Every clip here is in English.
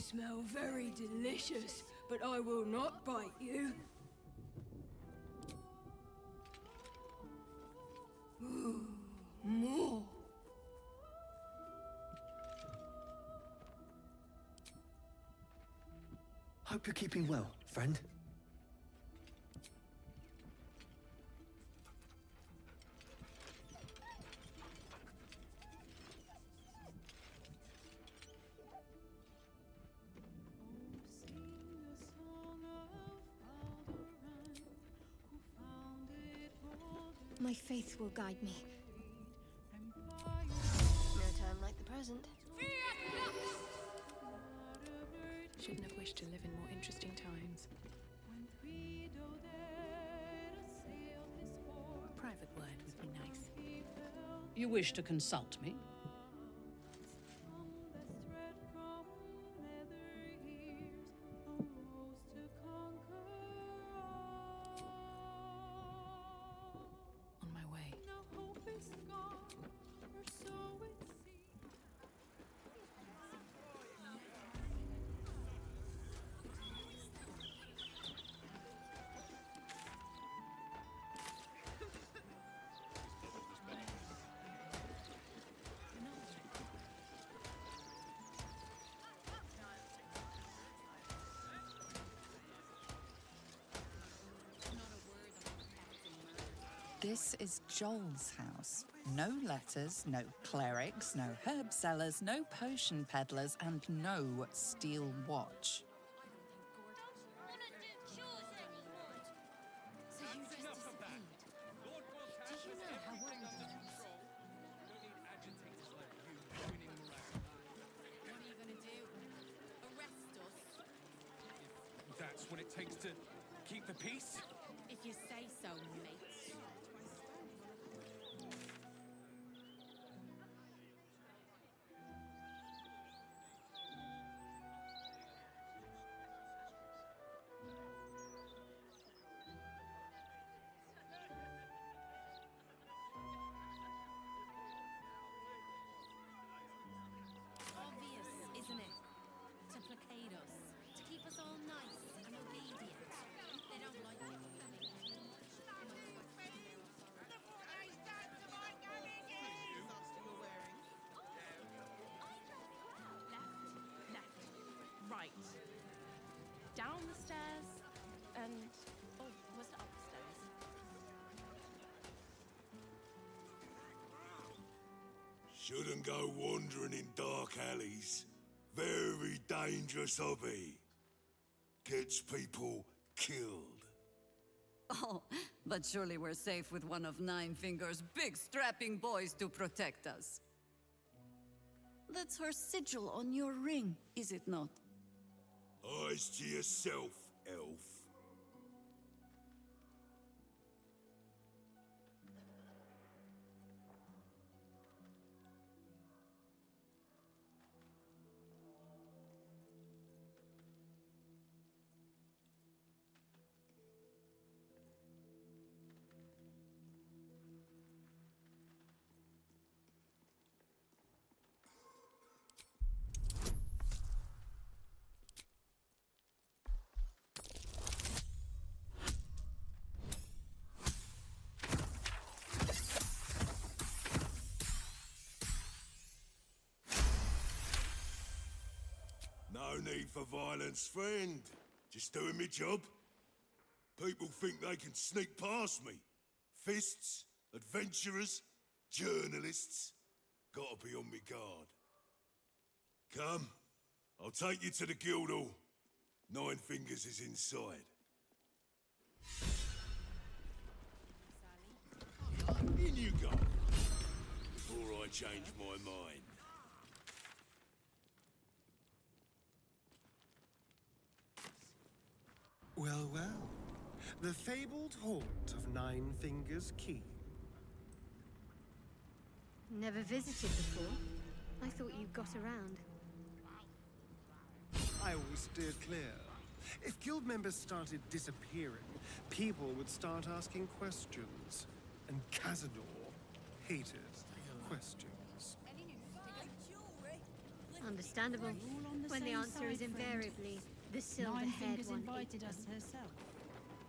smell very delicious, but I will not bite you. Ooh, more. Hope you're keeping well, friend. My faith will guide me. No time like the present. Shouldn't have wished to live in more interesting times. A private word would be nice. You wish to consult me? On my way. This is Joel's house. No letters, no clerics, no herb sellers, no potion peddlers, and no steel watch. That's what it takes to keep the peace? If you say so, mate. Obvious, isn't it? To placate us, to keep us all nice and obedient. They don't like it. Left, right. Down the stairs, and was it upstairs? Shouldn't go wandering in dark alleys. Very dangerous hobby. Gets people killed. Oh, but surely we're safe with one of Nine Fingers' big strapping boys to protect us. That's her sigil on your ring, is it not? Eyes to yourself, elf. No need for violence, friend. Just doing my job. People think they can sneak past me. Fists, adventurers, journalists. Gotta be on my guard. Come, I'll take you to the Guildhall. Nine Fingers is inside. In you go. Before I change my mind. Well, well. The fabled haunt of Nine Fingers Keene. Never visited before. I thought you got around. I always steered clear. If guild members started disappearing, people would start asking questions. And Cazador hated questions. Understandable. When the answer is invariably the Nine silver-haired Fingers one. invited us herself.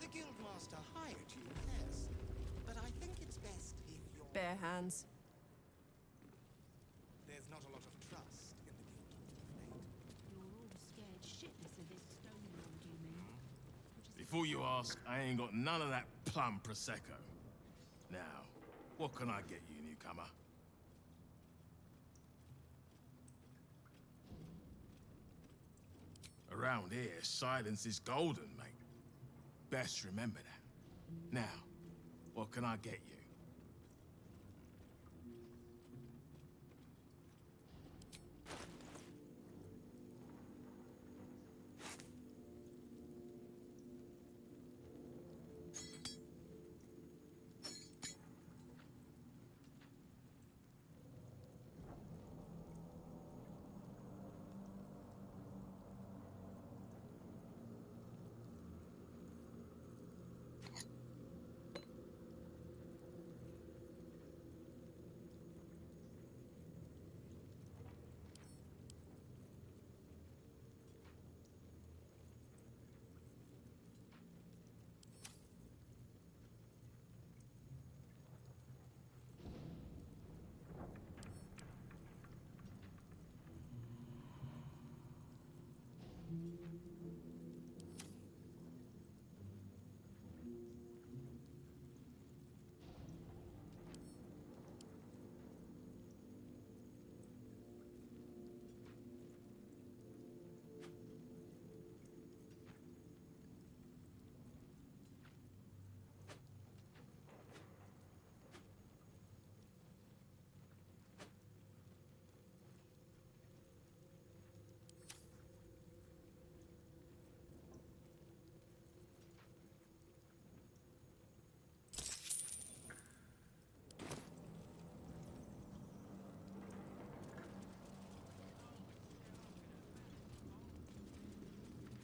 The Guildmaster hired you, yes. But I think it's best if you're... Bare hands. There's not a lot of trust in the Guild, I'm afraid. You're all scared shitless of this stone lord, you mean? Before you ask, I ain't got none of that plum prosecco. Now, what can I get you, newcomer? Around here, silence is golden, mate. Best remember that. Now, what can I get you?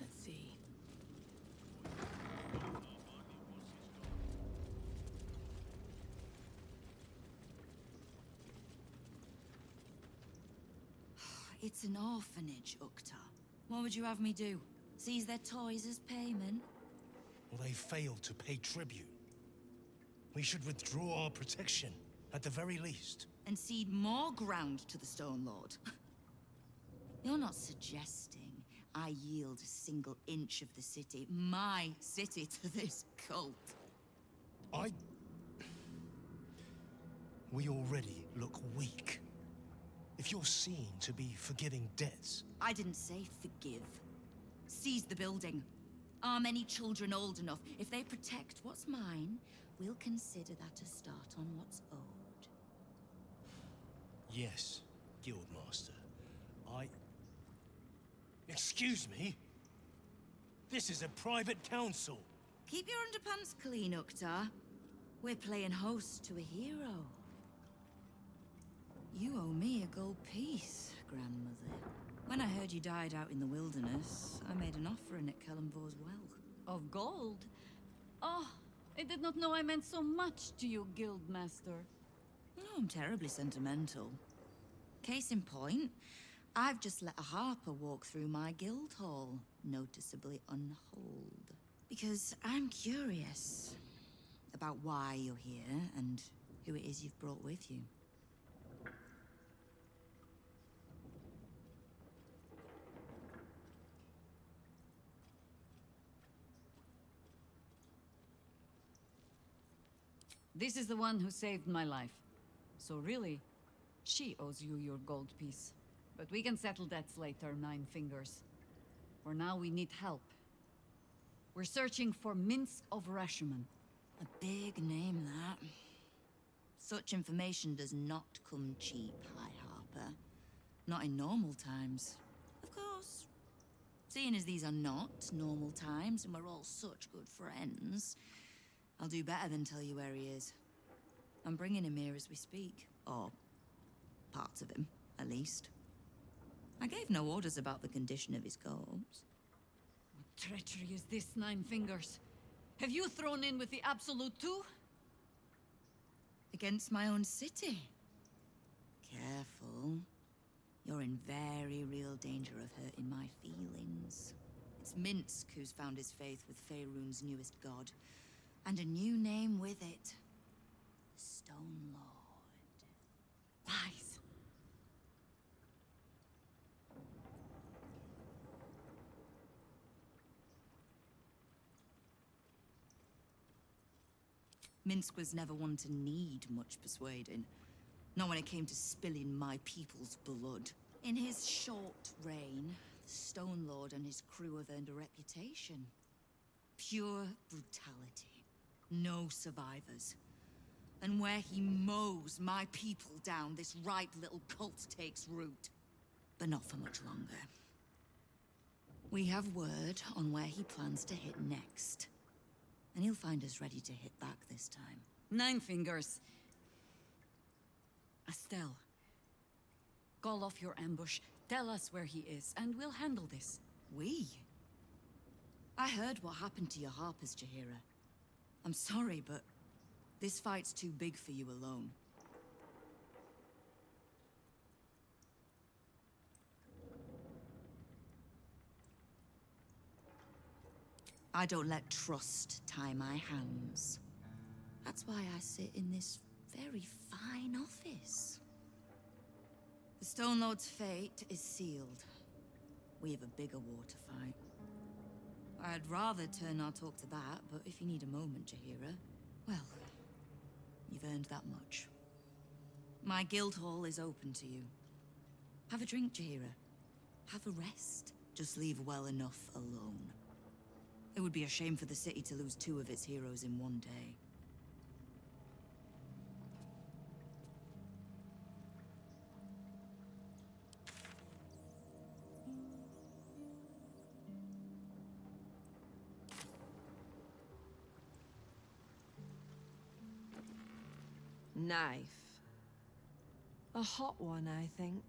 Let's see. It's an orphanage, Ukta. What would you have me do? Seize their toys as payment? Well, they failed to pay tribute. We should withdraw our protection, at the very least. And cede more ground to the Stone Lord? You're not suggesting I yield a single inch of the city, my city, to this cult? We already look weak. If you're seen to be forgiving debts... I didn't say forgive. Seize the building. Arm any children old enough. If they protect what's mine, we'll consider that a start on what's owed. Yes, Guildmaster. Excuse me? This is a private council. Keep your underpants clean, Ukta. We're playing host to a hero. You owe me a gold piece, grandmother. When I heard you died out in the wilderness, I made an offering at Kellamvor's well. Of gold? Oh, I did not know I meant so much to you, Guildmaster. Oh, I'm terribly sentimental. Case in point, I've just let a harper walk through my guild hall, noticeably unholed. Because I'm curious about why you're here and who it is you've brought with you. This is the one who saved my life. So really, she owes you your gold piece. But we can settle debts later, Nine Fingers. For now, we need help. We're searching for Minsk of Rashomon. A big name, that. Such information does not come cheap, High Harper. Not in normal times. Of course. Seeing as these are not normal times and we're all such good friends, I'll do better than tell you where he is. I'm bringing him here as we speak. Or parts of him, at least. I gave no orders about the condition of his corpse. What treachery is this, Nine Fingers? Have you thrown in with the Absolute too? Against my own city. Careful. You're in very real danger of hurting my feelings. It's Minsk who's found his faith with Faerun's newest god. And a new name with it. The Stone Lord. Lies. Minsk was never one to need much persuading. Not when it came to spilling my people's blood. In his short reign, the Stone Lord and his crew have earned a reputation. Pure brutality. No survivors. And where he mows my people down, this ripe little cult takes root. But not for much longer. We have word on where he plans to hit next. And he'll find us ready to hit back this time. Nine Fingers. Estelle. Call off your ambush, tell us where he is, and we'll handle this. We? I heard what happened to your harpers, Jaheira. I'm sorry, but this fight's too big for you alone. I don't let trust tie my hands. That's why I sit in this very fine office. The Stone Lord's fate is sealed. We have a bigger war to fight. I'd rather turn our talk to that, but if you need a moment, Jaheira, well, you've earned that much. My guild hall is open to you. Have a drink, Jaheira. Have a rest. Just leave well enough alone. It would be a shame for the city to lose 2 of its heroes in one day. Knife. A hot one, I think.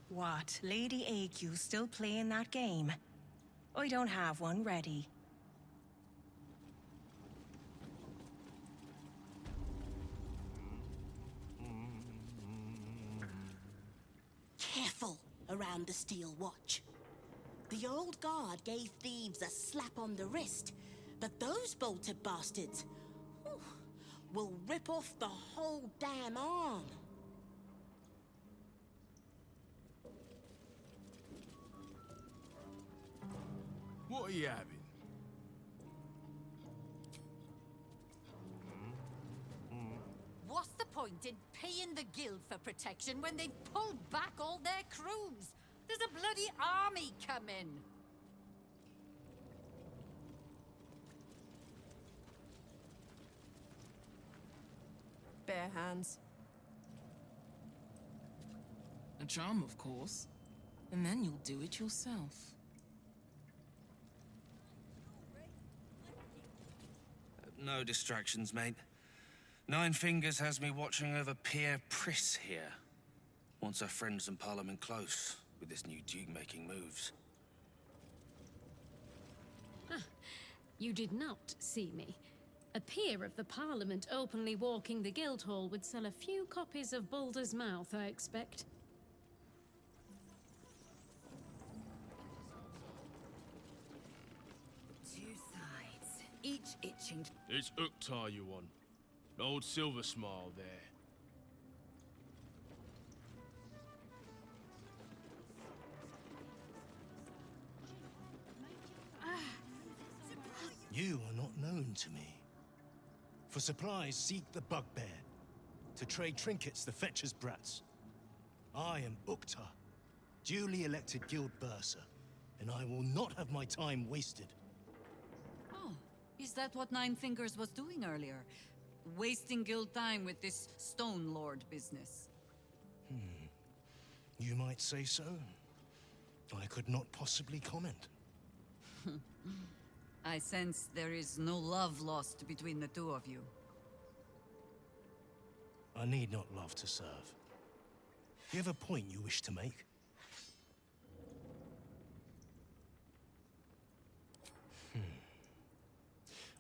What? Lady AQ still playing that game? I don't have one ready. Careful around the Steel Watch. The old guard gave thieves a slap on the wrist, but those bolted bastards will rip off the whole damn arm. What are you having? What's the point in paying the guild for protection when they've pulled back all their crews? There's a bloody army coming! Bare hands. A charm, of course. And then you'll do it yourself. No distractions, mate. Nine Fingers has me watching over Pierre Priss here. Wants our friends in Parliament close, with this new Duke making moves. You did not see me. A peer of the Parliament openly walking the Guildhall would sell a few copies of Baldur's Mouth, I expect. Two sides, each itching. It's Uktar you want. The old silver smile there. You are not known to me. For supplies, seek the bugbear. To trade trinkets, the fetcher's brats. I am Uktar, duly elected guild bursar, and I will not have my time wasted. Oh, is that what Nine Fingers was doing earlier? Wasting guild time with this Stone Lord business? You might say so. I could not possibly comment. I sense there is no love lost between the two of you. I need not love to serve. You have a point you wish to make?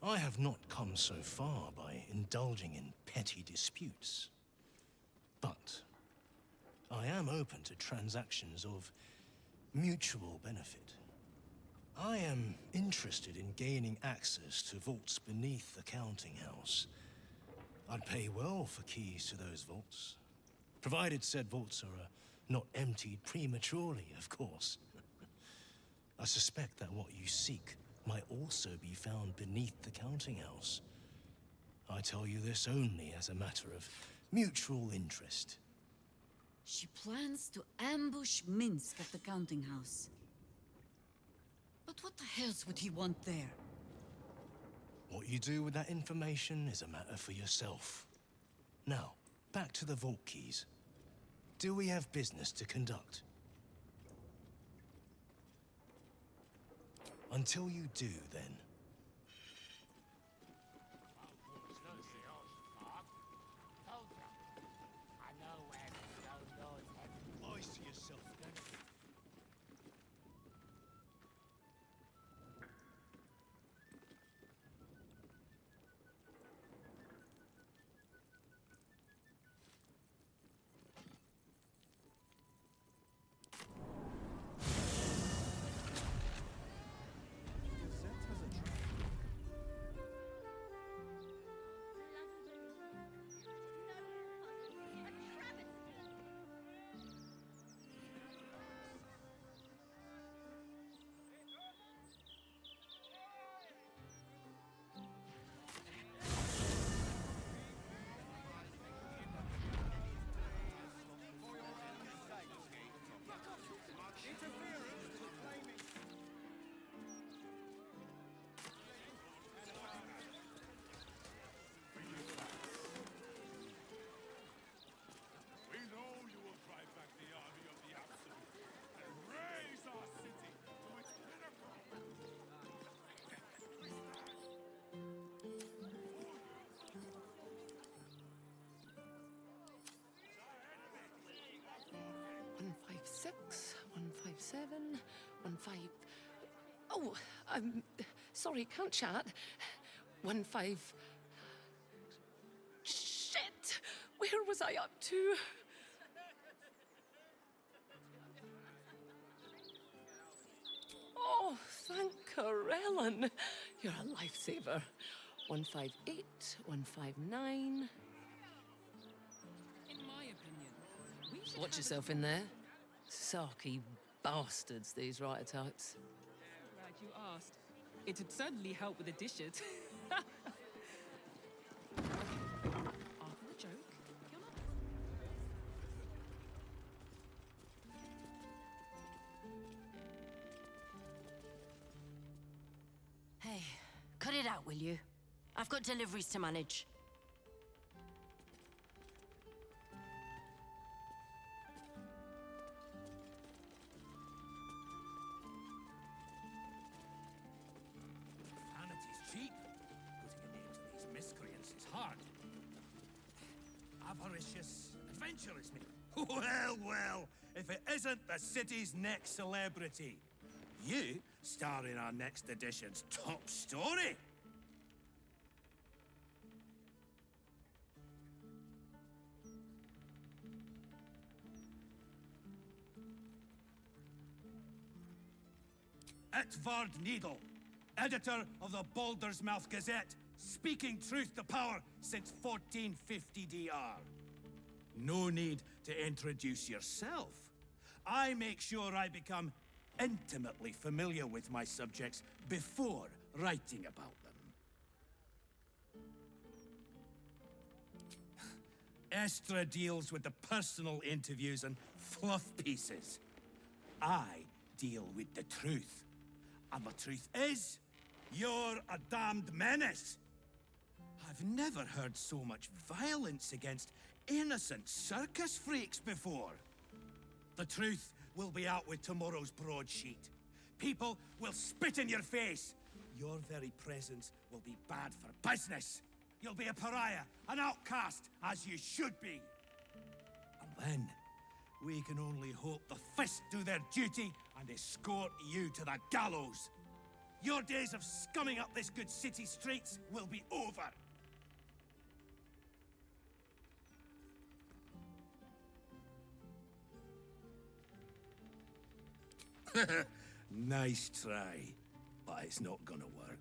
I have not come so far by indulging in petty disputes. But I am open to transactions of mutual benefit. I am interested in gaining access to vaults beneath the counting house. I'd pay well for keys to those vaults, provided said vaults are not emptied prematurely, of course. I suspect that what you seek might also be found beneath the counting house. I tell you this only as a matter of mutual interest. She plans to ambush Minsk at the counting house. But what the hells would he want there? What you do with that information is a matter for yourself. Now, back to the vault keys. Do we have business to conduct? Until you do, then. Lies to yourself, then. Six, 157, 15. Oh, sorry, can't chat. 15. Shit! Where was I up to? Oh, thank Corellin. You're a lifesaver. 158, 159. In my opinion, we should Watch yourself in there. Sarky bastards, these writer types. Glad you asked. It'd certainly help with the dishes. After the joke, you're not. Hey, cut it out, will you? I've got deliveries to manage. Cheap. Putting a name to these miscreants is hard. Avaricious, adventurous me. Well, well, if it isn't the city's next celebrity. You star in our next edition's top story. Etvard Needle, editor of the Baldur's Mouth Gazette, speaking truth to power since 1450 DR. No need to introduce yourself. I make sure I become intimately familiar with my subjects before writing about them. Estra deals with the personal interviews and fluff pieces. I deal with the truth. And the truth is, you're a damned menace. I've never heard so much violence against innocent circus freaks before. The truth will be out with tomorrow's broadsheet. People will spit in your face. Your very presence will be bad for business. You'll be a pariah, an outcast, as you should be. And then, we can only hope the Fist do their duty and escort you to the gallows. Your days of scumming up this good city streets will be over. Nice try, but it's not gonna work.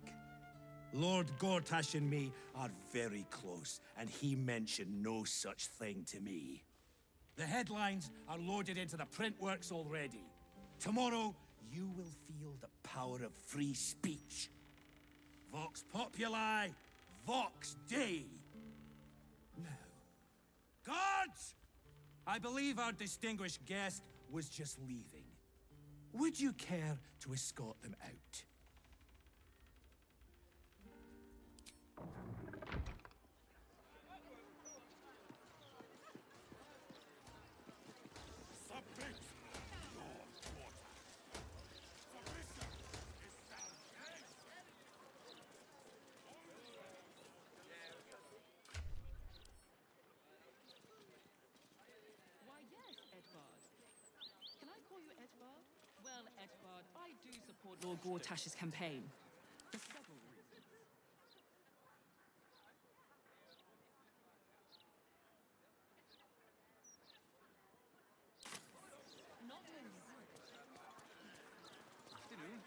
Lord Gortash and me are very close, and he mentioned no such thing to me. The headlines are loaded into the print works already. Tomorrow, you will feel the power of free speech. Vox Populi, Vox Dei. Now, guards! I believe our distinguished guest was just leaving. Would you care to escort them out? Why, yes, Edvard. Can I call you Edvard? Well, Edvard, I do support Lord Gortash's campaign. For several reasons. Not only Afternoon.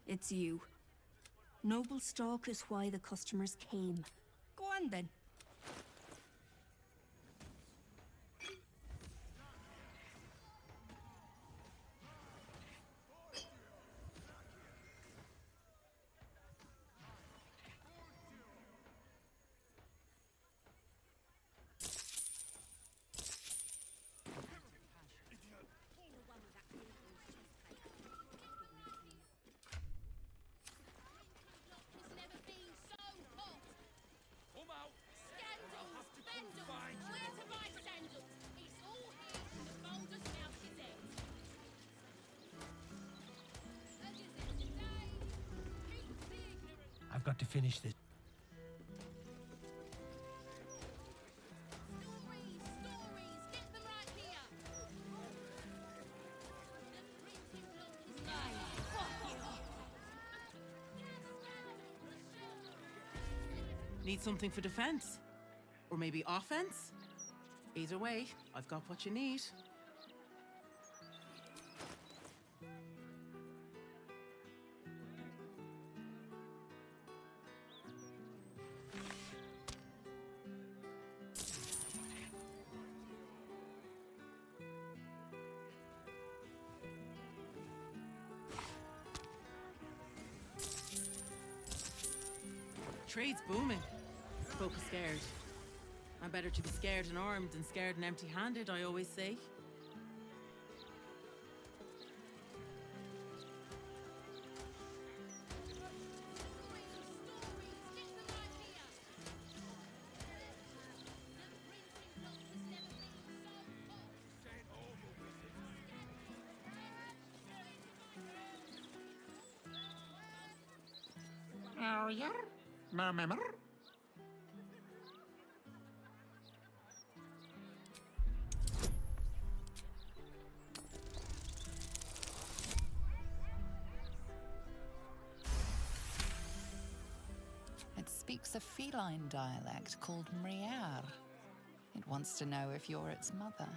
It's you. Noble stock is why the customers came. Go on then. I've got to finish this. Need something for defense? Or maybe offense? Either way, I've got what you need. Trade's booming. Folk are scared. I'm better to be scared and armed than scared and empty-handed, I always say. Oh, yeah? Remember? It speaks a feline dialect called Mriar. It wants to know if you're its mother.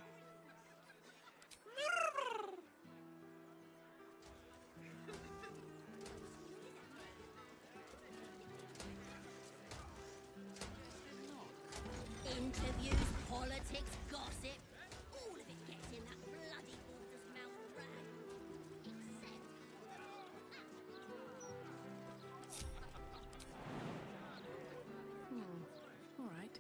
Interviews, politics, gossip. All of it gets in that bloody Balder's mouth rag. All right.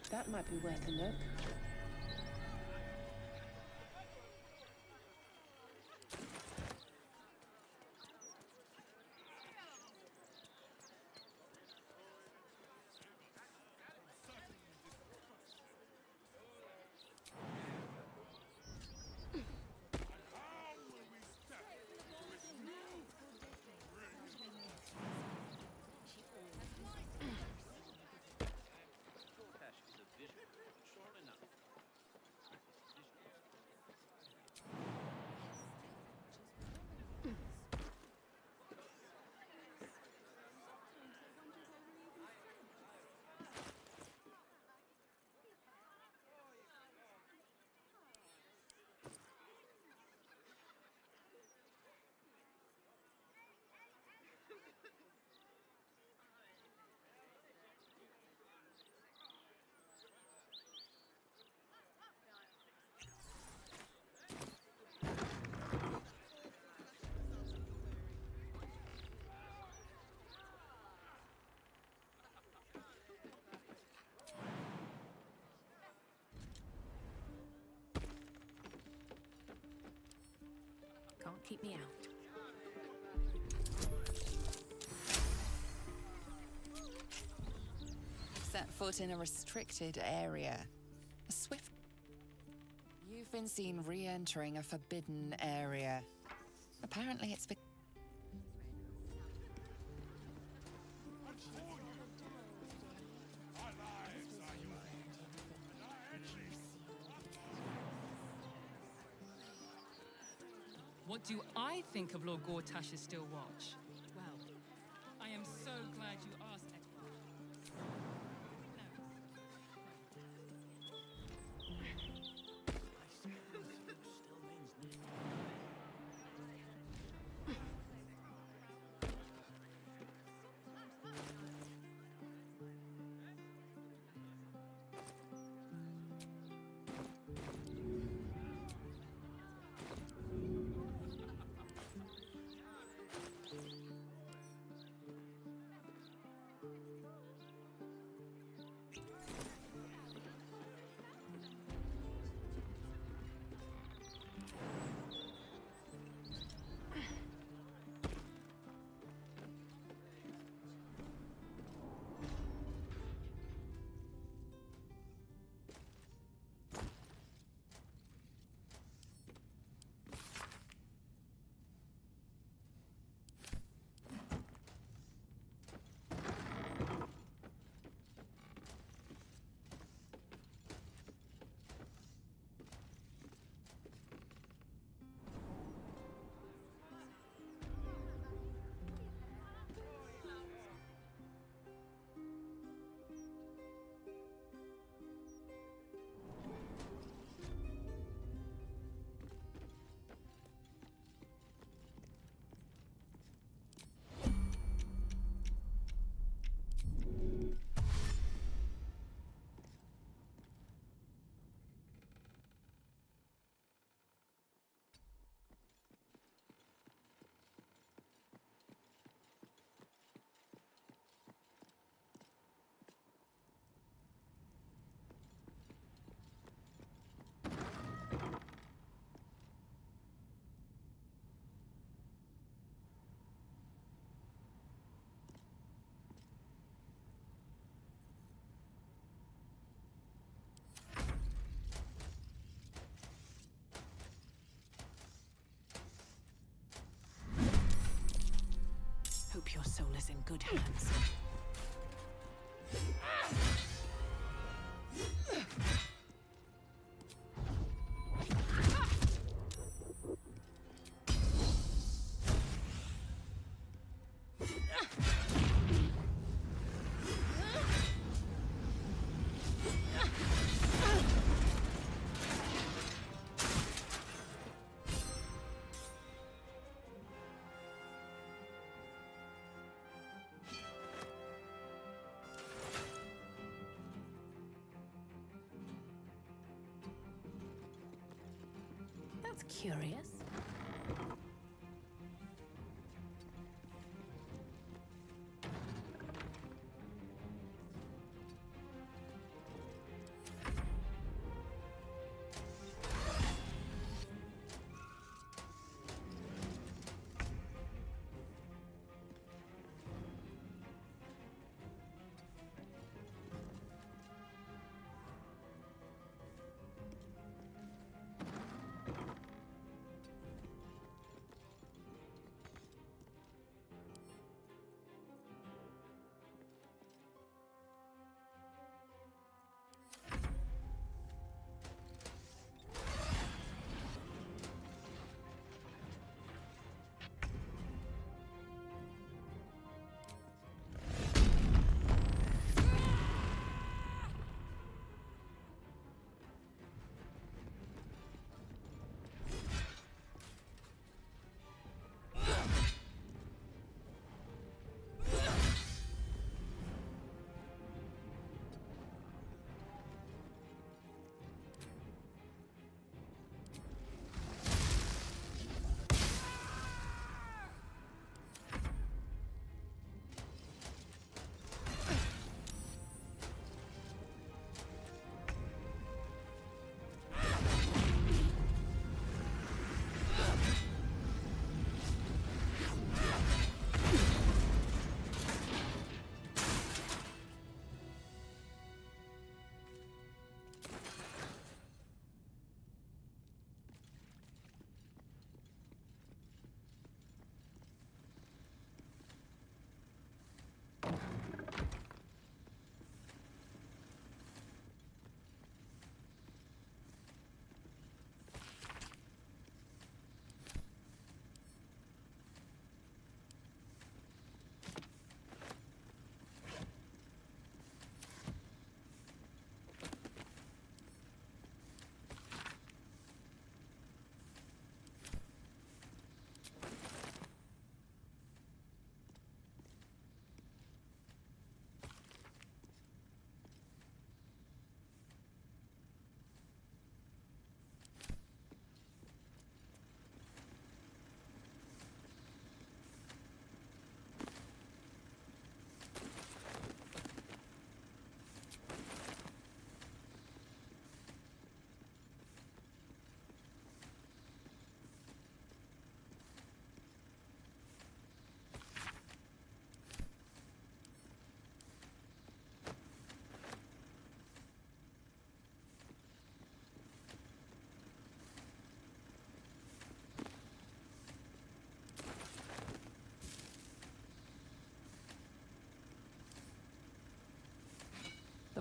That might be worth a look. Can't keep me out. Set foot in a restricted area. A swift... You've been seen re-entering a forbidden area. Apparently it's... What do I think of Lord Gortash's still watch? Well, I am so glad you asked, Edward. Hope your soul is in good hands. That's curious.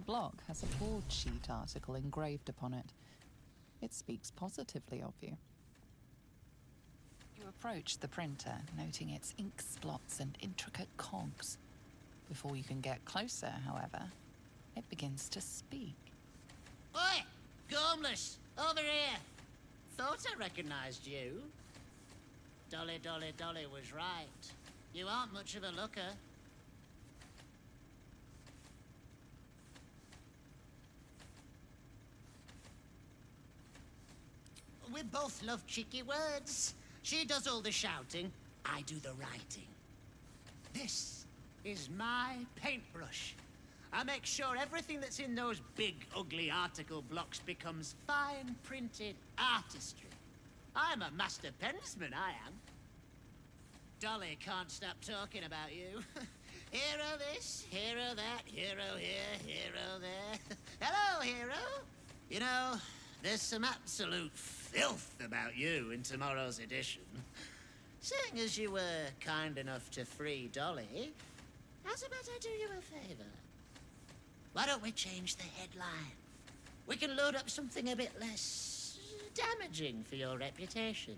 blog has a broadsheet article engraved upon it. It speaks positively of you. You approach the printer, noting its ink splots and intricate cogs. Before you can get closer, however, it begins to speak. Oi! Gormless! Over here! Thought I recognized you. Dolly was right. You aren't much of a looker. We both love cheeky words. She does all the shouting, I do the writing. This is my paintbrush. I make sure everything that's in those big, ugly article blocks becomes fine printed artistry. I'm a master pensman, I am. Dolly can't stop talking about you. Hero this, hero that, hero here, hero there. Hello, hero. You know, there's some absolute filth about you in tomorrow's edition. Seeing as you were kind enough to free Dolly, how's about I do you a favor? Why don't we change the headline? We can load up something a bit less damaging for your reputation.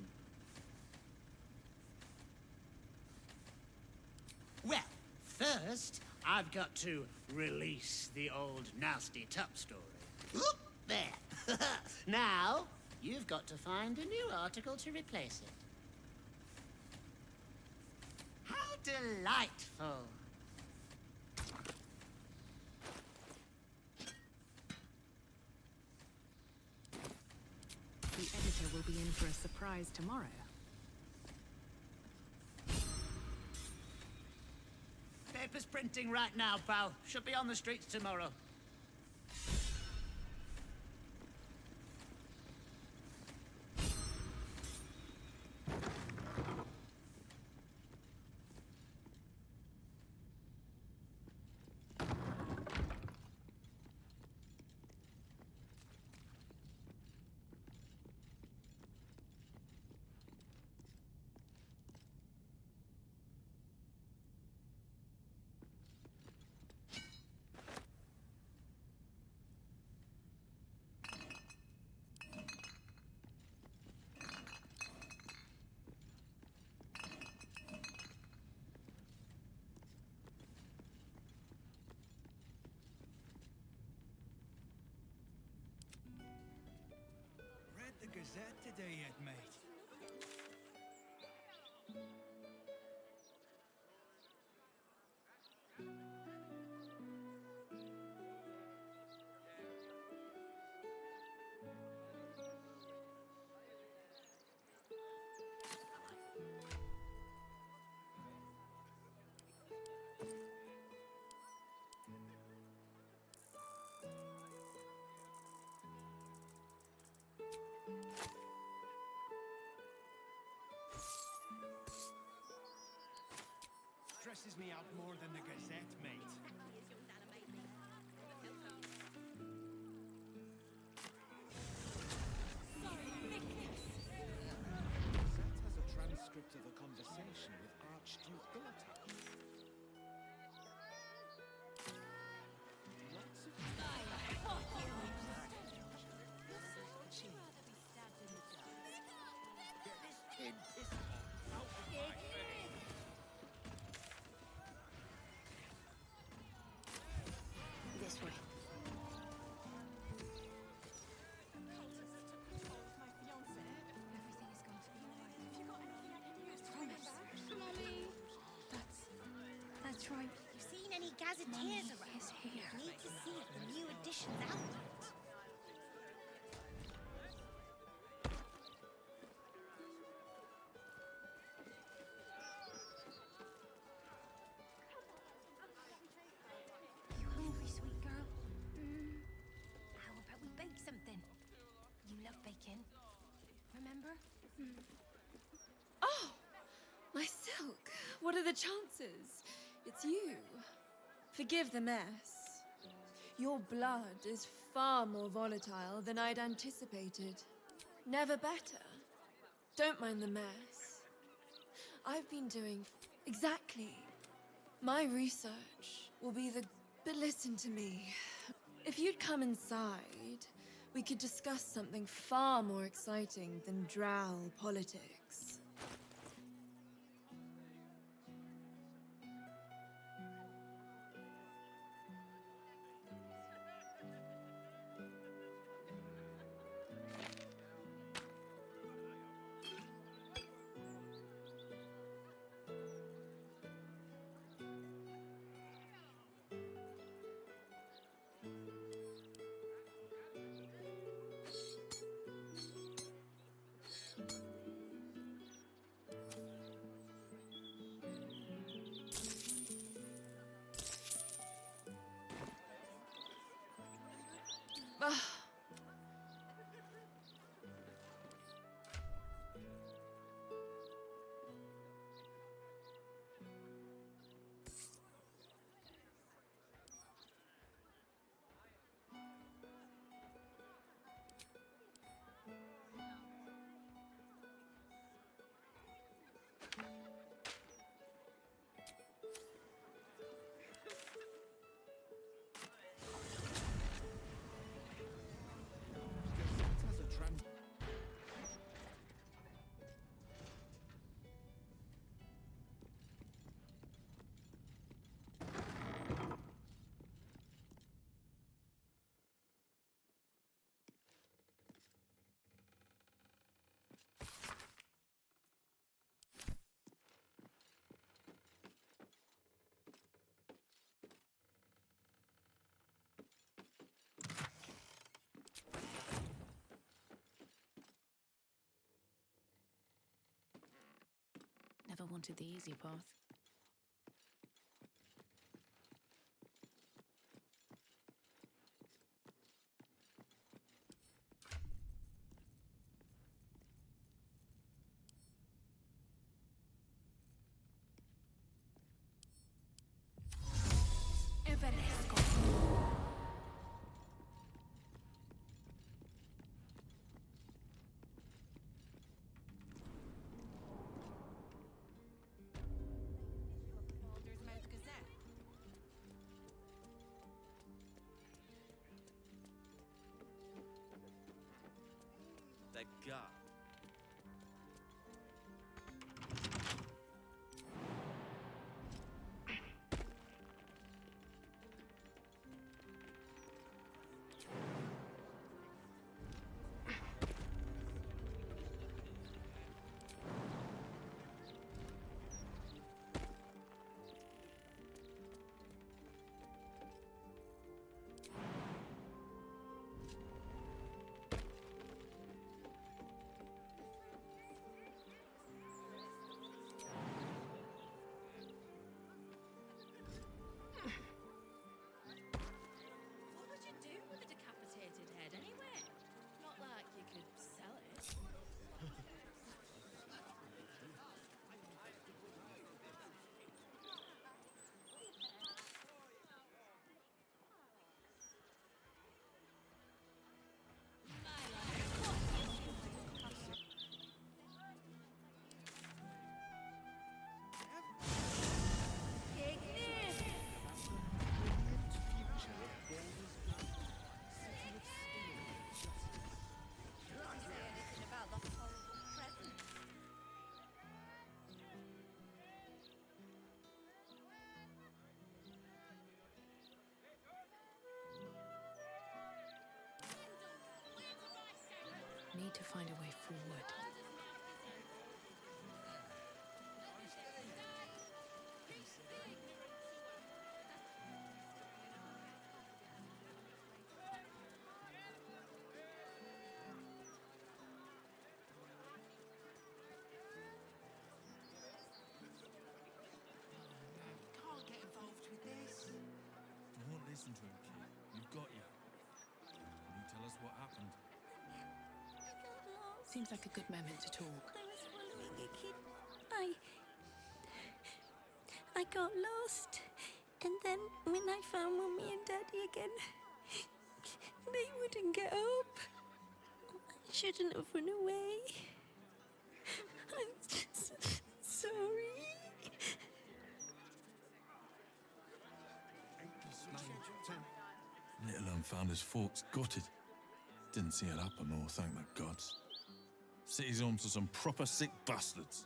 Well, first, I've got to release the old nasty top story. Oop, there. Now, you've got to find a new article to replace it. How delightful. The editor will be in for a surprise tomorrow. Paper's printing right now, pal. Should be on the streets tomorrow. The Gazette today yet, mate? Stresses me out more than the Gazette, mate. Gazette has a transcript of a conversation with Archduke Baldur. Lots of Get this kid pissed off out of my face. This way. That's right. You seen any gazetteers around? Need to see if the new edition's out yet. You hungry, sweet girl? How about we bake something? You love baking. Remember? Oh! My silk! What are the chances? It's you. Forgive the mess. Your blood is far more volatile than I'd anticipated. Never better. Don't mind the mess. I've been doing exactly. My research will be the... But listen to me. If you'd come inside, we could discuss something far more exciting than drow politics. Never wanted the easy path. The gut. Need to find a way forward. Can't get involved with this. Don't listen to him, kid. You've got you. Can you tell us what happened? Seems like a good moment to talk. I was following a kid. I got lost. And then when I found Mummy and Daddy again, they wouldn't get up. I shouldn't have run away. I'm just sorry. Little and found his folks gutted. Didn't see it happen, though, thank the gods. City's home to some proper sick bastards.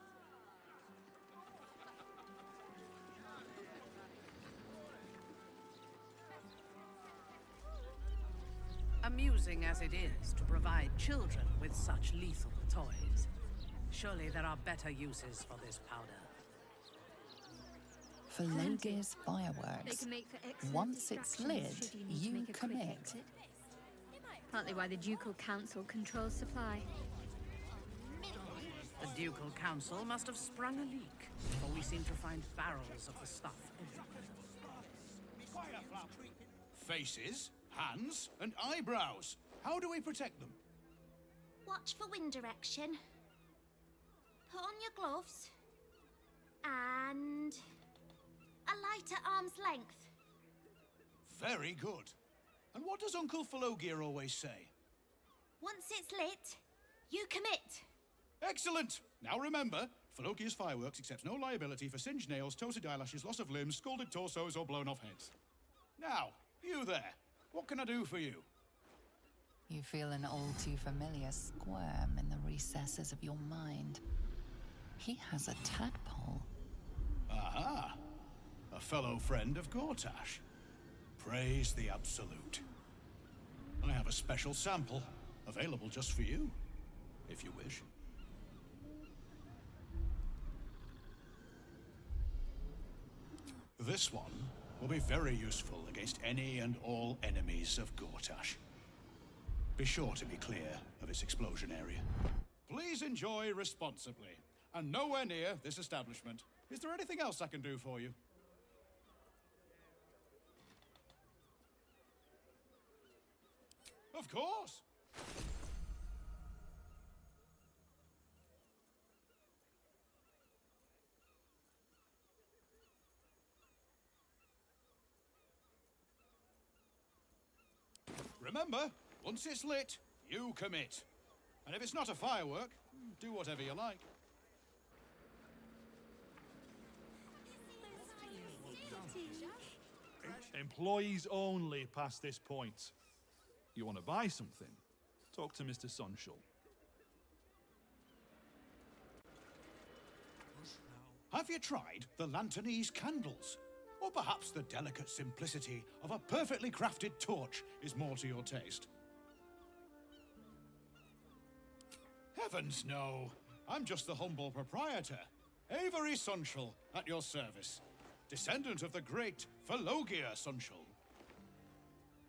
Amusing as it is to provide children with such lethal toys, surely there are better uses for this powder. For Logir's fireworks, They can make for excellent once it's distractions lit, should you need to you make a quick commit. exit. Partly why the Ducal Council controls supply. The Ducal Council must have sprung a leak, for we seem to find barrels of the stuff everywhere. Faces, hands, and eyebrows. How do we protect them? Watch for wind direction. Put on your gloves. And a light at arm's length. Very good. And what does Uncle Falogir always say? Once it's lit, you commit. Excellent! Now remember, Falogir's fireworks accepts no liability for singed nails, toasted eyelashes, loss of limbs, scalded torsos, or blown off heads. Now, you there. What can I do for you? You feel an all too familiar squirm in the recesses of your mind. He has a tadpole. Aha! A fellow friend of Gortash. Praise the Absolute. I have a special sample, available just for you, if you wish. This one will be very useful against any and all enemies of Gortash. Be sure to be clear of its explosion area. Please enjoy responsibly, and nowhere near this establishment. Is there anything else I can do for you? Of course! Remember, once it's lit, you commit. And if it's not a firework, do whatever you like. Employees only past this point. You want to buy something? Talk to Mr. Sonshall. Have you tried the Lanternese candles? Or perhaps the delicate simplicity of a perfectly crafted torch is more to your taste? Heavens no! I'm just the humble proprietor, Avery Sonshall, at your service. Descendant of the great Falogir Sonshall.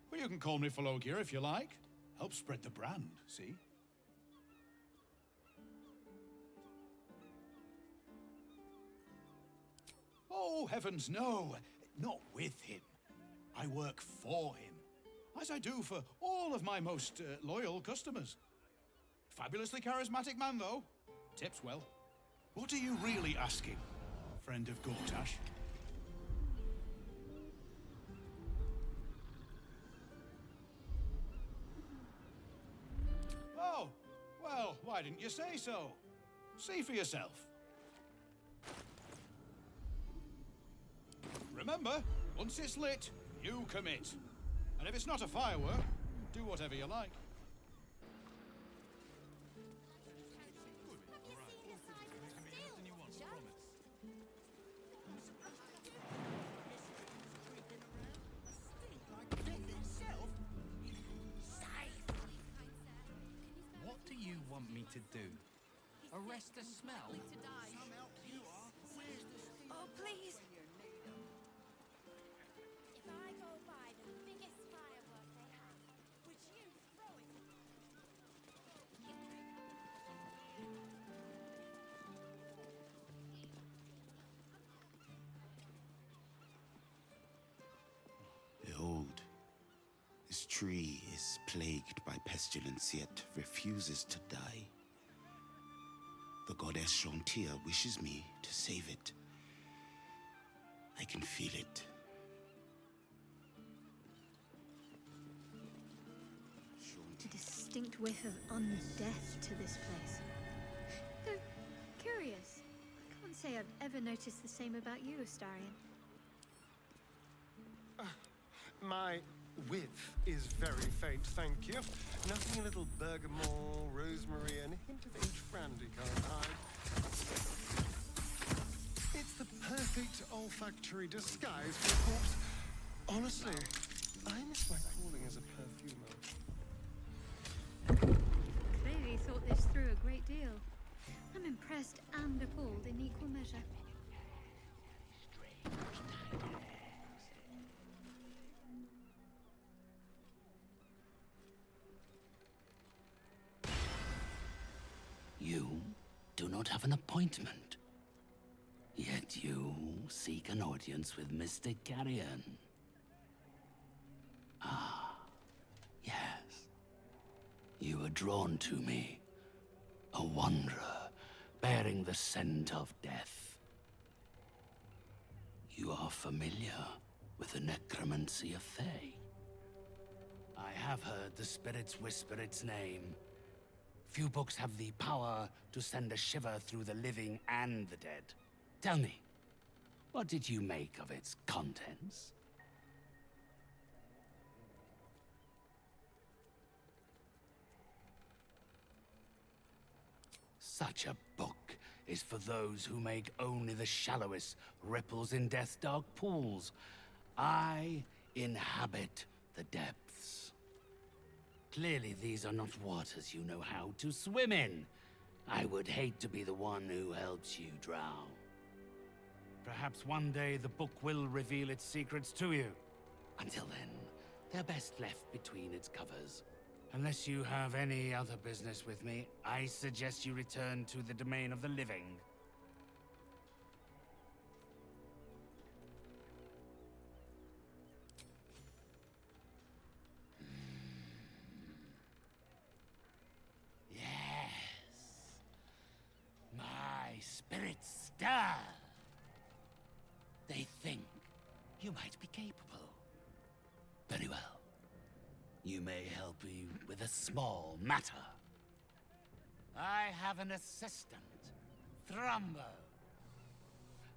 But you can call me Falogir if you like. Help spread the brand, see? Oh, heavens no! Not with him. I work for him, as I do for all of my most loyal customers. Fabulously charismatic man, though. Tips well. What are you really asking, friend of Gortash? Oh, well, why didn't you say so? See for yourself. Remember, once it's lit, you commit. And if it's not a firework, do whatever you like. What do you want me to do? Arrest the smell? Oh, please. If I go by the biggest firework they have, would you throw it? Behold, this tree is plagued by pestilence, yet refuses to die. The goddess Shontia wishes me to save it. I can feel it. A distinct whiff of undeath to this place. Though, curious. I can't say I've ever noticed the same about you, Astarion. My Width is very faint, thank you. Nothing a little bergamot, rosemary, and a hint of H brandy can't hide. It's the perfect olfactory disguise for a corpse. Honestly, I miss my calling as a perfumer. Clearly thought this through a great deal. I'm impressed and appalled in equal measure. You do not have an appointment. Yet you seek an audience with Mystic Carrion. Ah, yes. You are drawn to me. A wanderer, bearing the scent of death. You are familiar with the necromancy of Fae. I have heard the spirits whisper its name. Few books have the power to send a shiver through the living and the dead. Tell me, what did you make of its contents? Such a book is for those who make only the shallowest ripples in death's dark pools. I inhabit the depths. Clearly these are not waters you know how to swim in. I would hate to be the one who helps you drown. Perhaps one day the book will reveal its secrets to you. Until then, they're best left between its covers. Unless you have any other business with me, I suggest you return to the domain of the living. My spirits stir. They think you might be capable. Very well. You may help me with a small matter. I have an assistant, Thrumbo.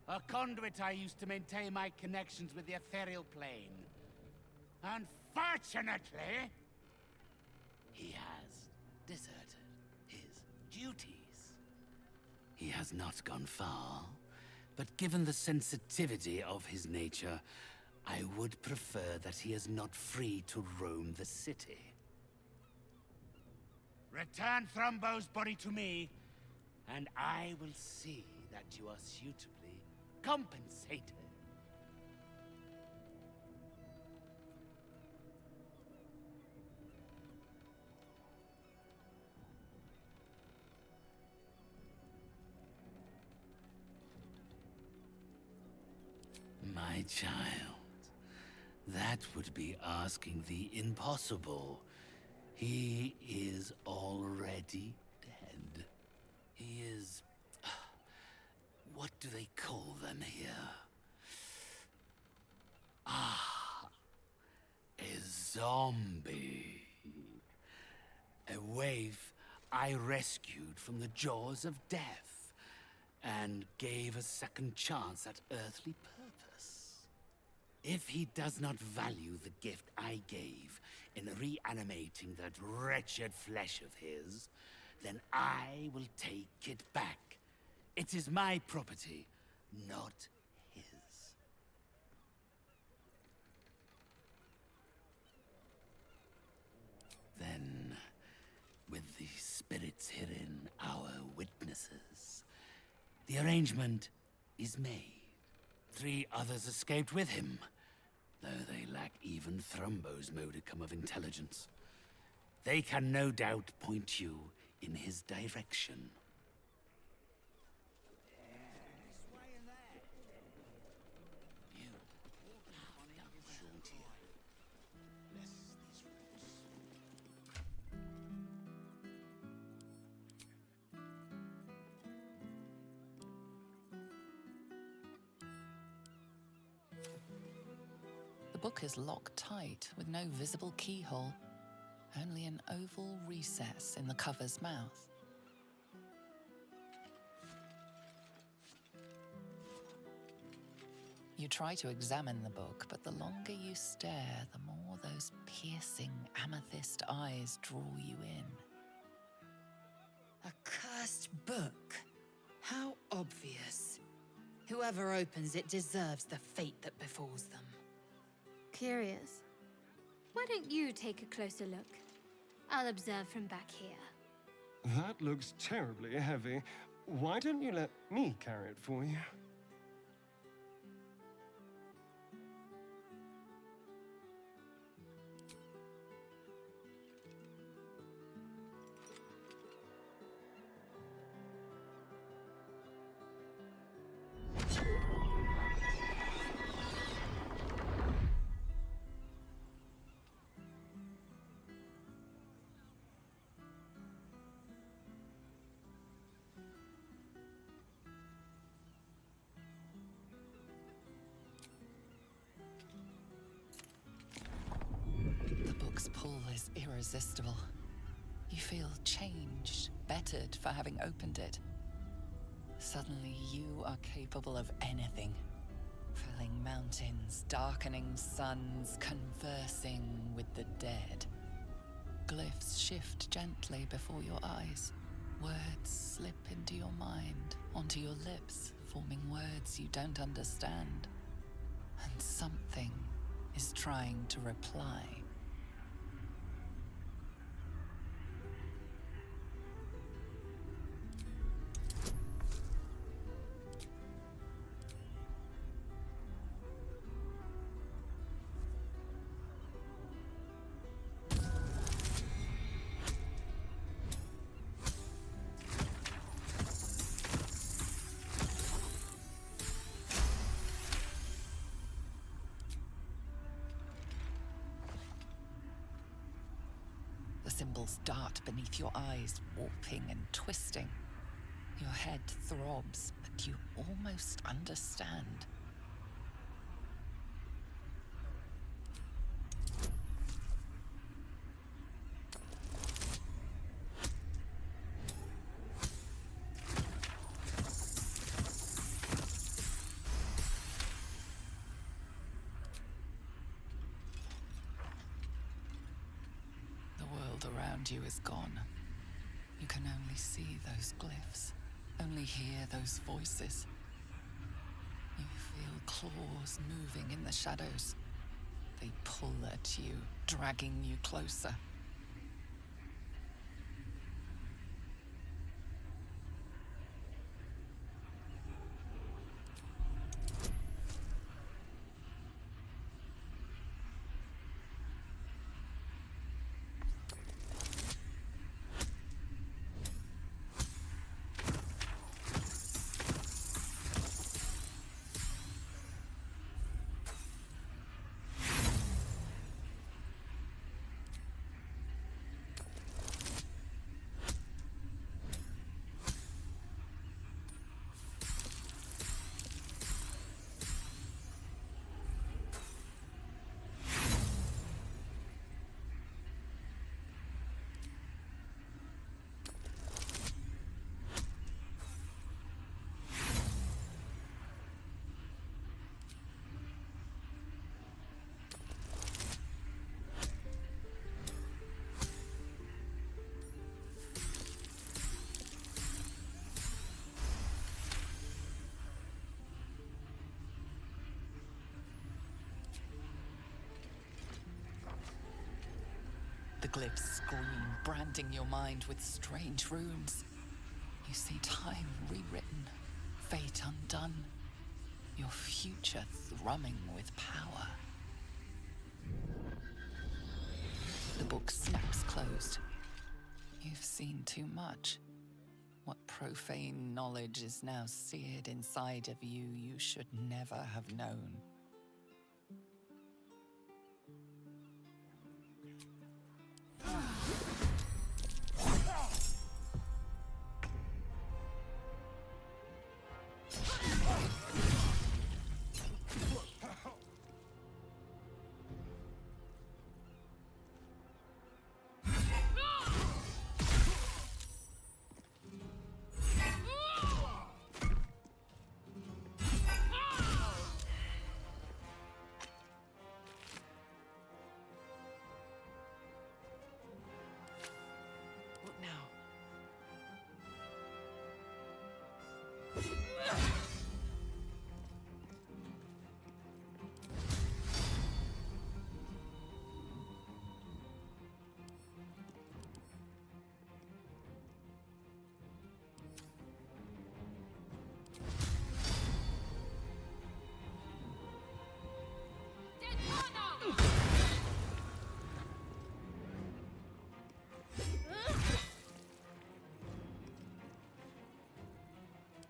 A conduit I used to maintain my connections with the ethereal plane. Unfortunately, he has deserted his duties. He has not gone far, but given the sensitivity of his nature, I would prefer that he is not free to roam the city. Return Thrumbo's body to me, and I will see that you are suitably compensated. My child, that would be asking the impossible. He is already dead. He is... what do they call them here? Ah, a zombie. A waif I rescued from the jaws of death and gave a second chance at earthly purpose. If he does not value the gift I gave in reanimating that wretched flesh of his, then I will take it back. It is my property, not his. Then, with the spirits herein our witnesses, the arrangement is made. 3 others escaped with him, though they lack even Thrumbo's modicum of intelligence. They can no doubt point you in his direction. The book is locked tight with no visible keyhole, only an oval recess in the cover's mouth. You try to examine the book, but the longer you stare, the more those piercing amethyst eyes draw you in. A cursed book? How obvious. Whoever opens it deserves the fate that befalls them. Curious. Why don't you take a closer look? I'll observe from back here. That looks terribly heavy. Why don't you let me carry it for you? Its pull is irresistible. You feel changed, bettered for having opened it. Suddenly you are capable of anything. Felling mountains, darkening suns, conversing with the dead. Glyphs shift gently before your eyes. Words slip into your mind, onto your lips, forming words you don't understand. And something is trying to reply. Symbols dart beneath your eyes, warping and twisting. Your head throbs, but you almost understand. Around you is gone. You can only see those glyphs, only hear those voices. You feel claws moving in the shadows. They pull at you, dragging you closer. The glyphs scream, branding your mind with strange runes. You see time rewritten, fate undone, your future thrumming with power. The book snaps closed. You've seen too much. What profane knowledge is now seared inside of you should never have known.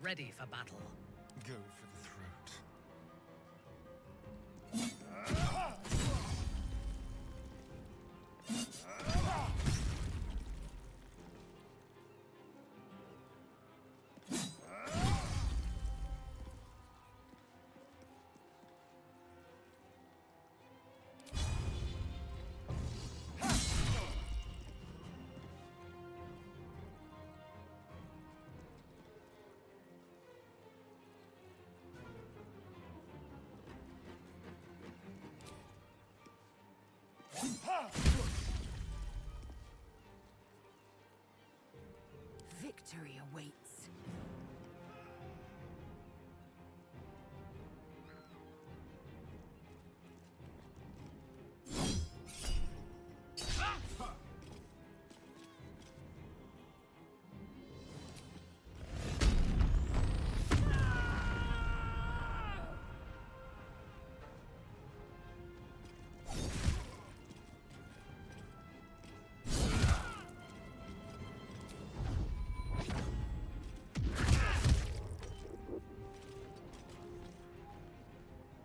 ready for battle. Go for the throat. Victory awaits.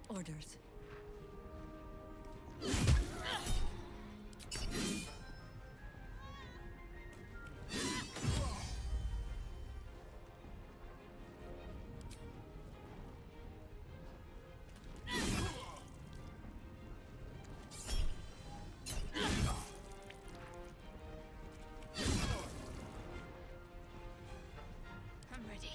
Orders. I'm ready.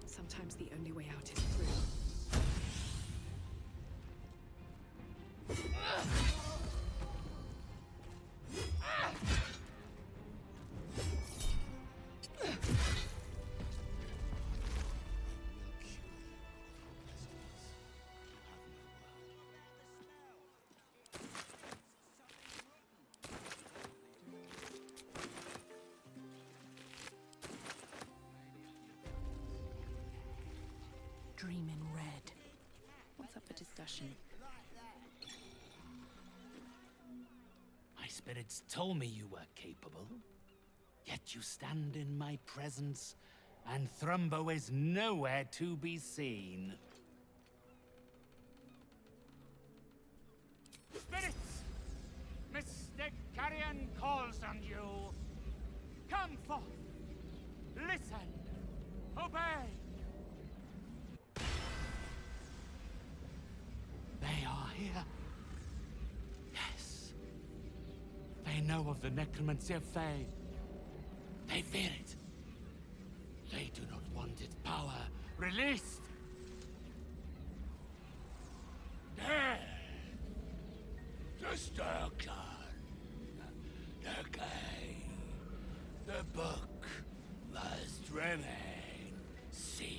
Sometimes the only way out is through. Dream in red. What's up for discussion? My spirits told me you were capable. Yet you stand in my presence, and Thrumbo is nowhere to be seen. Spirits! Mystic Carrion calls on you. Come forth. Listen. Obey. They are here. Yes. They know of the necromancy of Fae. They fear it. They do not want its power released. There. The Sturklan. The Gay. The book must remain sealed.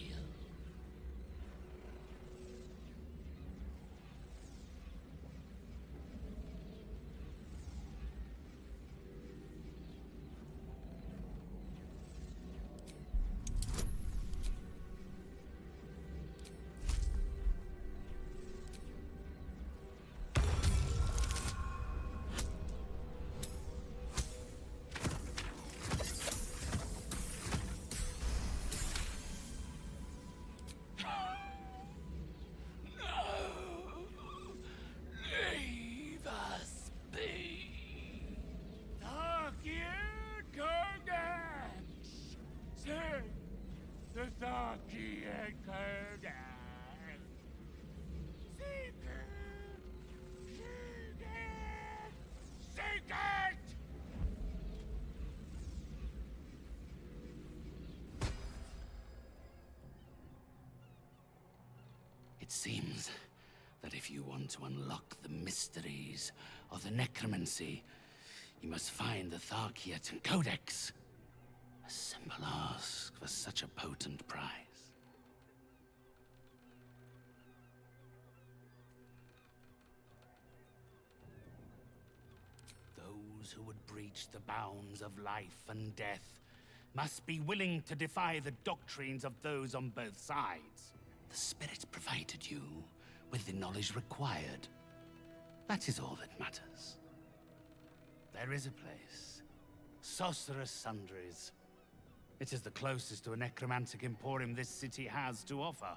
It seems that if you want to unlock the mysteries of the necromancy, you must find the Tharkiet and Codex. A simple ask for such a potent prize. bounds of life and death must be willing to defy the doctrines of those on both sides. The spirits provided you with the knowledge required. That is all that matters. There is a place. Sorcerous Sundries. It is the closest to a necromantic emporium this city has to offer.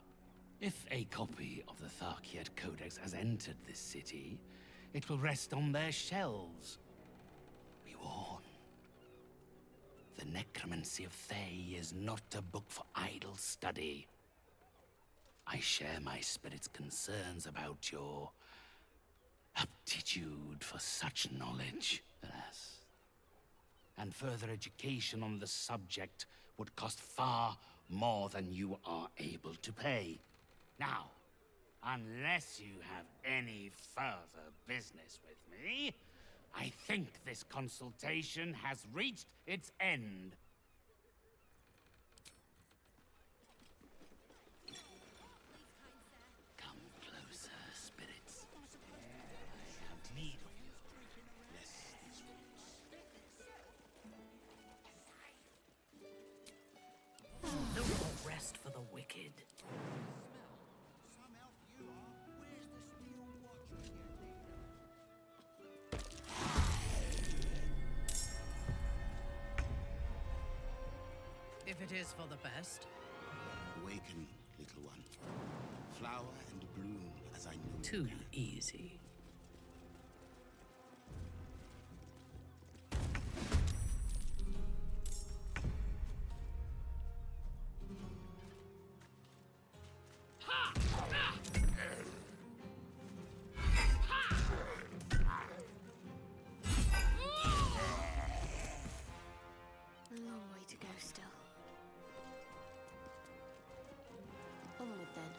If a copy of the Tharkiad Codex has entered this city, it will rest on their shelves. Be warned. The Necromancy of Thay is not a book for idle study. I share my spirit's concerns about your aptitude for such knowledge, alas. And further education on the subject would cost far more than you are able to pay. Now, unless you have any further business with me, I think this consultation has reached its end. Come closer, spirits. I have need of you. Bless these roots. No more rest for the wicked. If it is for the best. Awaken, little one. Flower and bloom as I know. Too easy. A long way to go still. Onward then.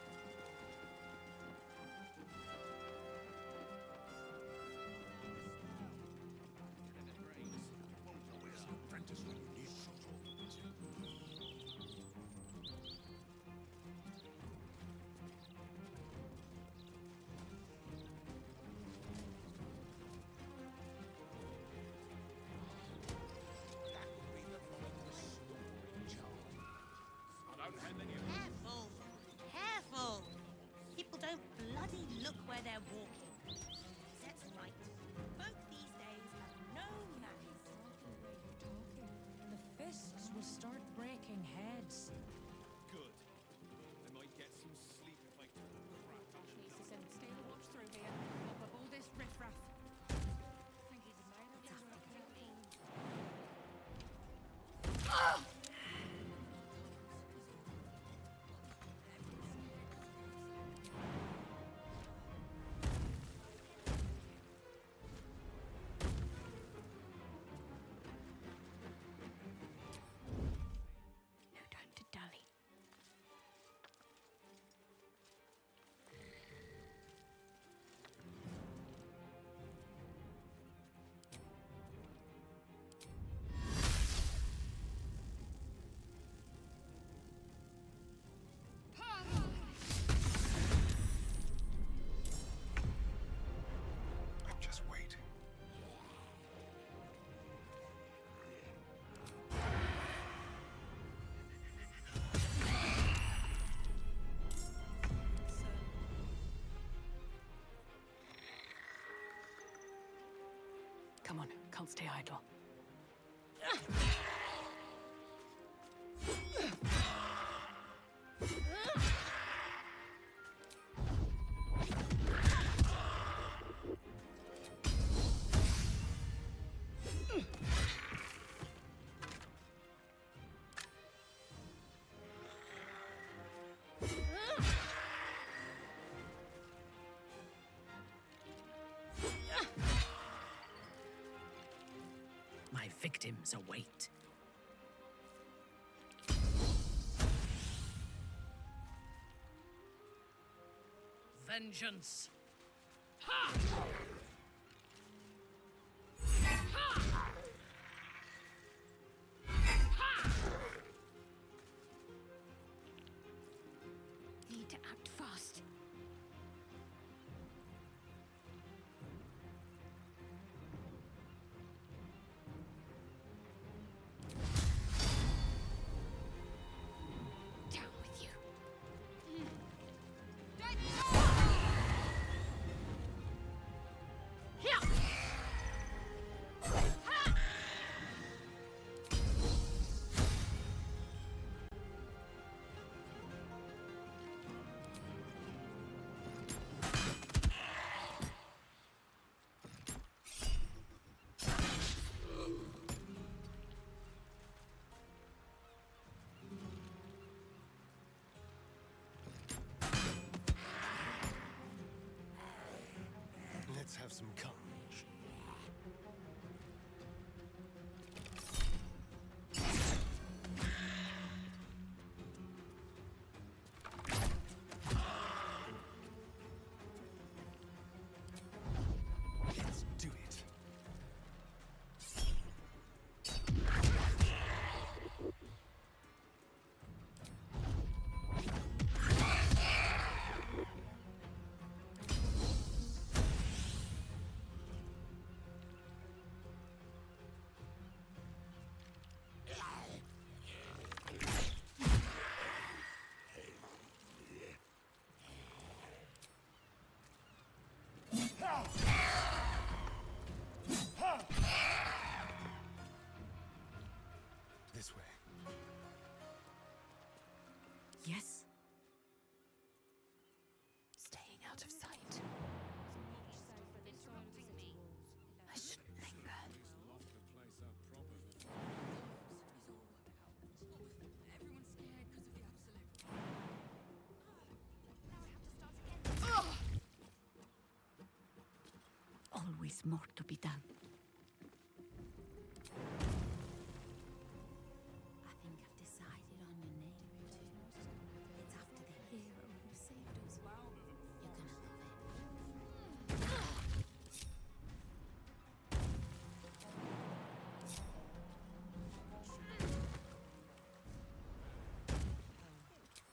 Careful! Careful! People don't bloody look where they're walking. That's right. Folk these days have no manners. The fists will start breaking heads. Good. I might get some sleep if I took the crap out of Jesus, and stay and watch through here. Up all this riffraff. Think he's made of his No time to dally. I'm just waiting. Come on, can't stay idle. My victims await. Vengeance! Need to act fast. some courage. Let's do it. This way. Yes? Staying out of sight. I shouldn't linger. Always more to be done. I think I've decided on your name, too. It's after the hero who saved us. You're gonna love it.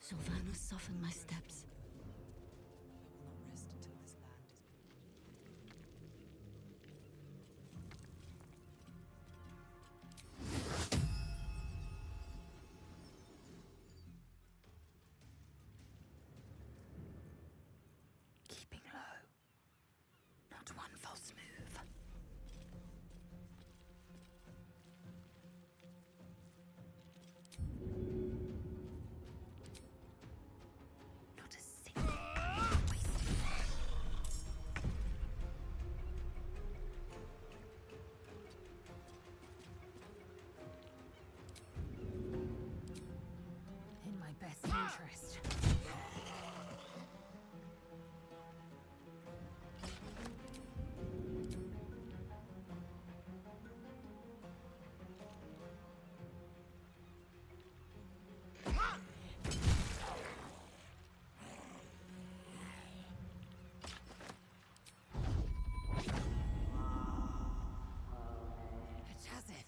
Sylvanas softened my steps. I will not rest until this land is keeping low. Not one false move. Not a single wasted. In my best interest. It has it.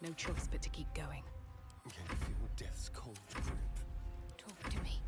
No choice but to keep going. Can you feel death's cold grip? Talk to me.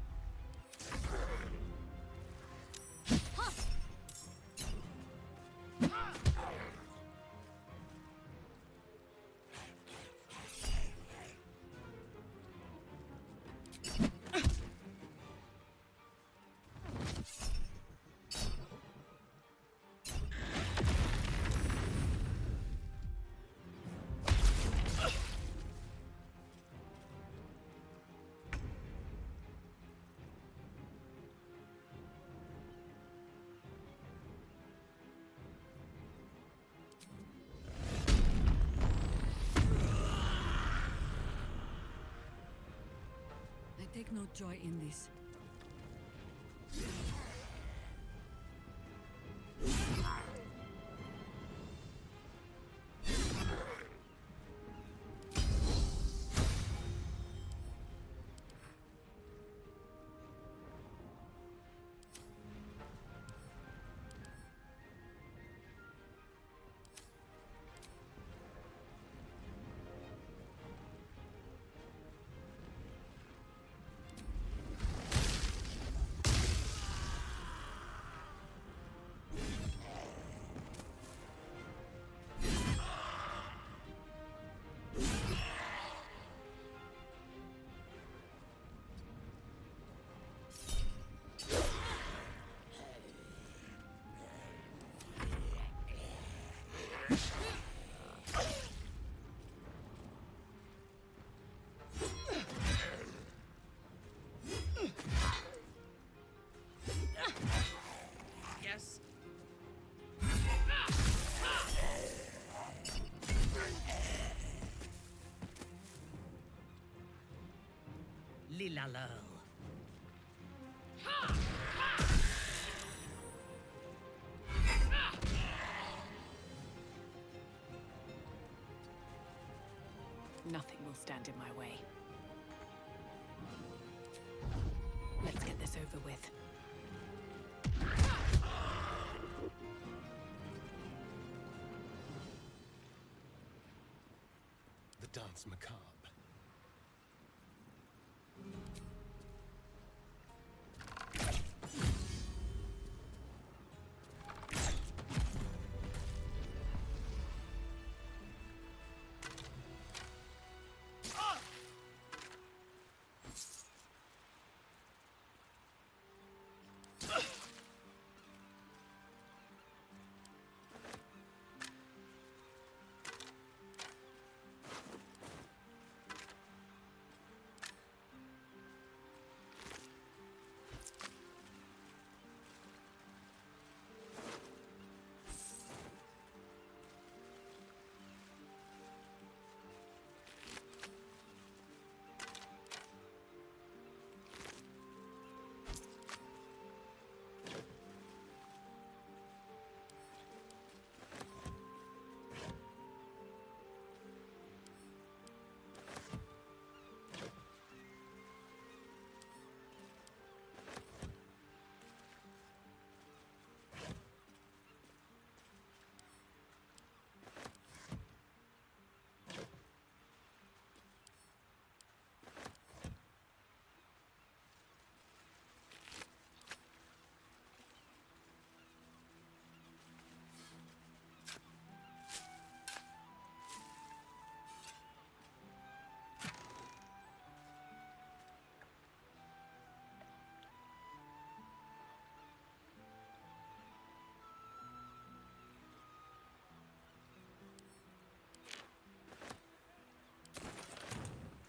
I take no joy in this. Lilalel. Nothing will stand in my way. Let's get this over with. The dance macabre.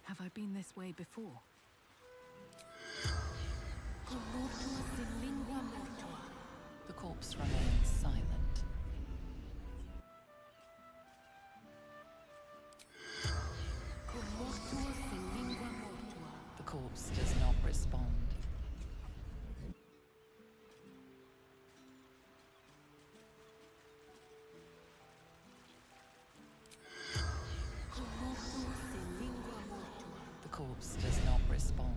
Have I been this way before? The corpse remains silent. The corpse does not respond. The corpse does not respond.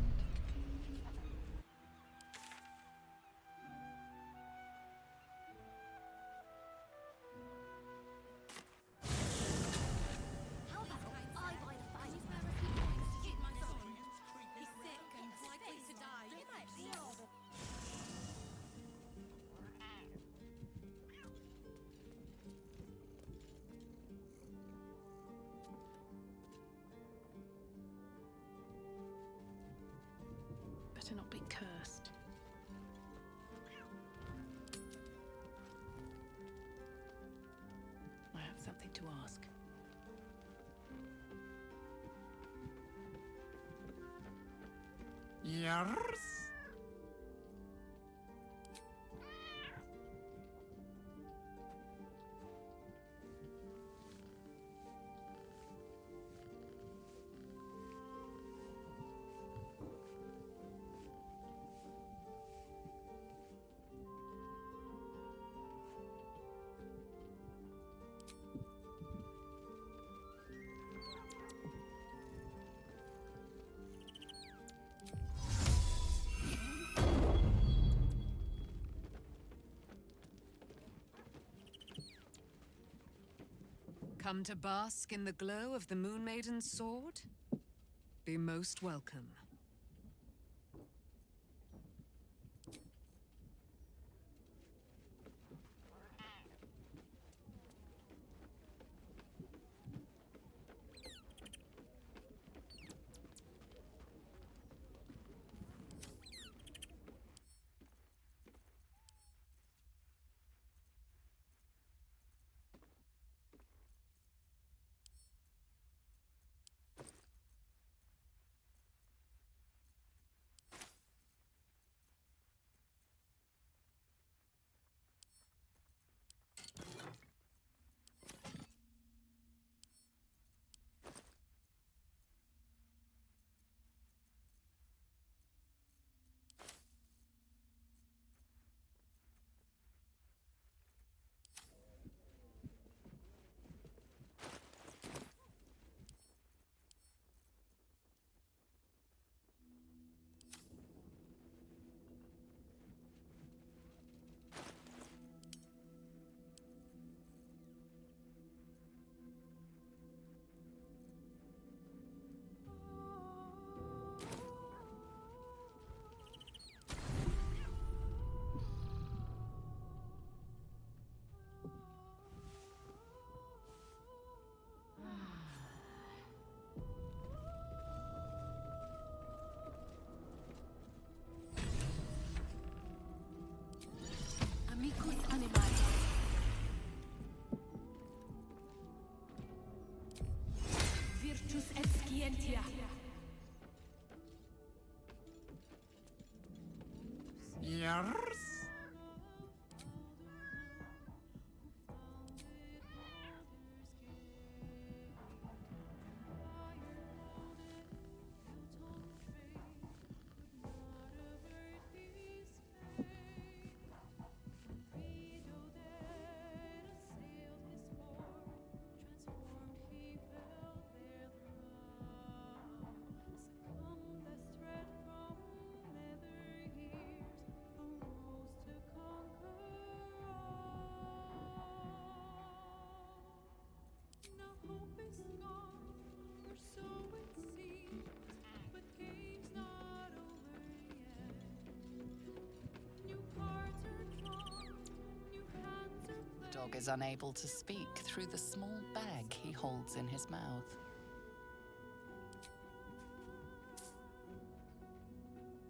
Better not be cursed. I have something to ask. Yes? Come to bask in the glow of the Moon Maiden's sword? Be most welcome. Yes. The dog is unable to speak through the small bag he holds in his mouth.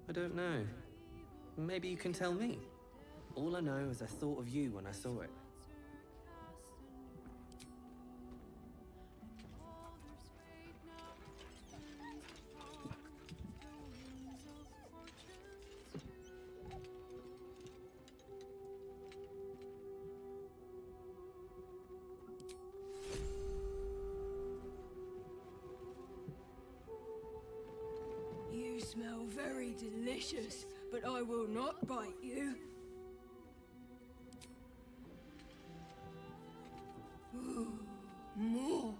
I don't know. Maybe you can tell me. All I know is I thought of you when I saw it. You smell very delicious, but I will not bite you. Ooh, more.